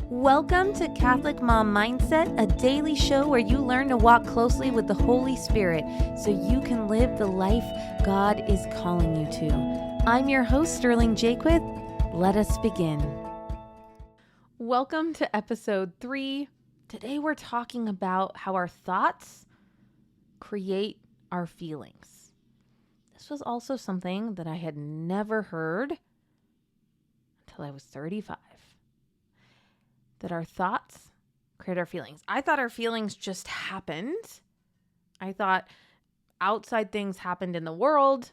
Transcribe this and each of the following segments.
Welcome to Catholic Mom Mindset, a daily show where you learn to walk closely with the Holy Spirit so you can live the life God is calling you to. I'm your host, Sterling Jaquith. Let us begin. Welcome to episode 3. Today we're talking about how our thoughts create our feelings. This was also something that I had never heard until I was 35. That our thoughts create our feelings. I thought our feelings just happened. I thought outside things happened in the world,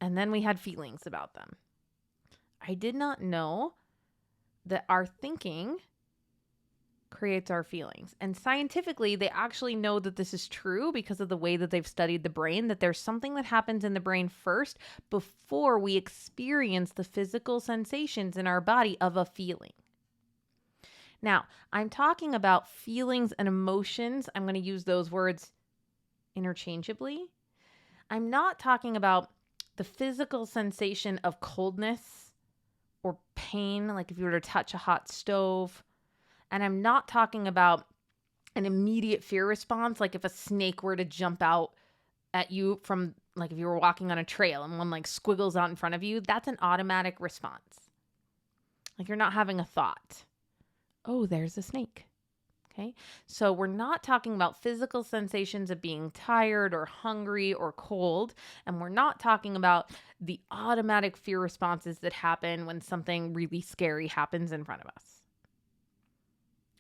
and then we had feelings about them. I did not know that our thinking creates our feelings. And scientifically, they actually know that this is true because of the way that they've studied the brain, that there's something that happens in the brain first before we experience the physical sensations in our body of a feeling. Now, I'm talking about feelings and emotions. I'm going to use those words interchangeably. I'm not talking about the physical sensation of coldness or pain, like if you were to touch a hot stove. And I'm not talking about an immediate fear response, like if a snake were to jump out at you from, like if you were walking on a trail and one like squiggles out in front of you, that's an automatic response. Like you're not having a thought. Oh, there's a snake. Okay. So we're not talking about physical sensations of being tired or hungry or cold. And we're not talking about the automatic fear responses that happen when something really scary happens in front of us.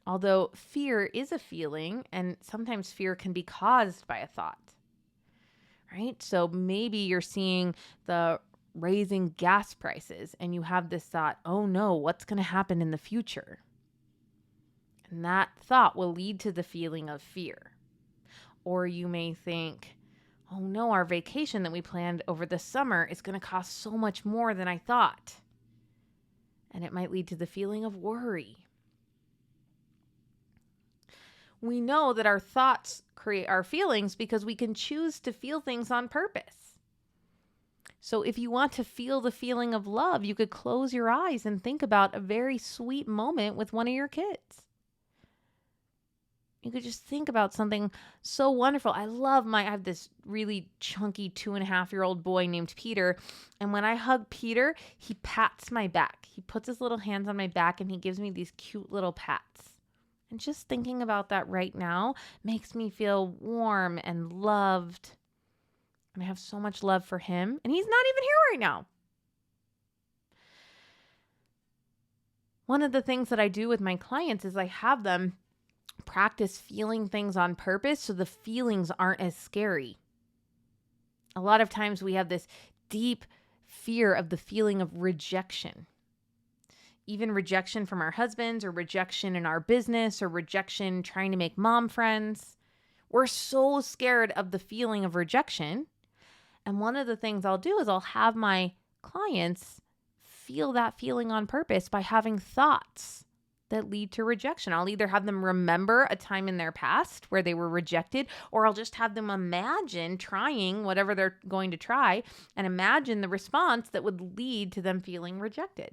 Although fear is a feeling, and sometimes fear can be caused by a thought, right? So maybe you're seeing the raising gas prices and you have this thought, oh no, what's going to happen in the future? And that thought will lead to the feeling of fear. Or you may think, oh no, our vacation that we planned over the summer is going to cost so much more than I thought. And it might lead to the feeling of worry. We know that our thoughts create our feelings because we can choose to feel things on purpose. So if you want to feel the feeling of love, you could close your eyes and think about a very sweet moment with one of your kids. You could just think about something so wonderful. I have this really chunky 2.5-year-old boy named Peter. And when I hug Peter, he pats my back. He puts his little hands on my back and he gives me these cute little pats. And just thinking about that right now makes me feel warm and loved. And I have so much love for him. And he's not even here right now. One of the things that I do with my clients is I have them practice feeling things on purpose so the feelings aren't as scary. A lot of times we have this deep fear of the feeling of rejection. Even rejection from our husbands or rejection in our business or rejection trying to make mom friends. We're so scared of the feeling of rejection. And one of the things I'll do is I'll have my clients feel that feeling on purpose by having thoughts that lead to rejection. I'll either have them remember a time in their past where they were rejected, or I'll just have them imagine trying whatever they're going to try and imagine the response that would lead to them feeling rejected.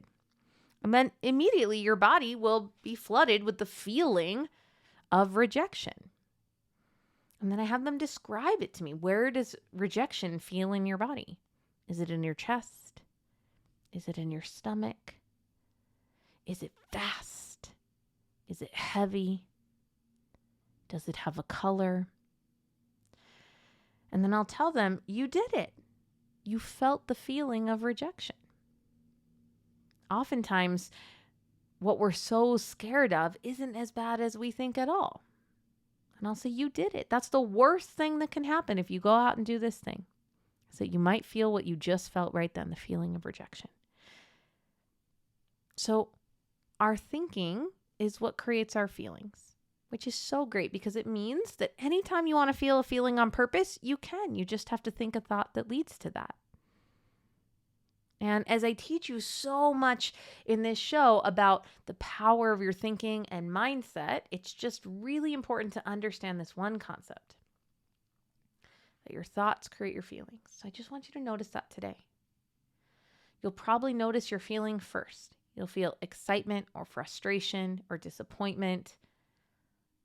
And then immediately your body will be flooded with the feeling of rejection. And then I have them describe it to me. Where does rejection feel in your body? Is it in your chest? Is it in your stomach? Is it fast? Is it heavy? Does it have a color? And then I'll tell them, you did it. You felt the feeling of rejection. Oftentimes, what we're so scared of isn't as bad as we think at all. And I'll say, you did it. That's the worst thing that can happen if you go out and do this thing. So you might feel what you just felt right then, the feeling of rejection. So our thinking is what creates our feelings, which is so great because it means that anytime you want to feel a feeling on purpose, you can. You just have to think a thought that leads to that. And as I teach you so much in this show about the power of your thinking and mindset, it's just really important to understand this one concept, that your thoughts create your feelings. So I just want you to notice that today. You'll probably notice your feeling first. You'll feel excitement or frustration or disappointment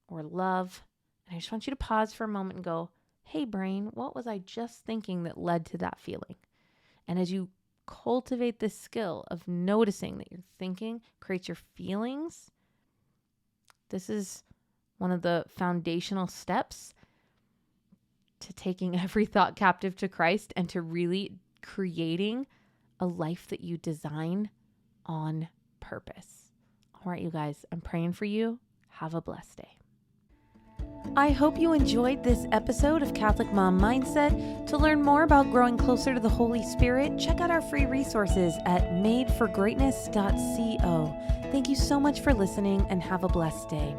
or love. And I just want you to pause for a moment and go, hey, brain, what was I just thinking that led to that feeling? And as you cultivate this skill of noticing that your thinking creates your feelings, this is one of the foundational steps to taking every thought captive to Christ and to really creating a life that you design on purpose. All right, you guys, I'm praying for you. Have a blessed day. I hope you enjoyed this episode of Catholic Mom Mindset. To learn more about growing closer to the Holy Spirit, check out our free resources at madeforgreatness.co. Thank you so much for listening and have a blessed day.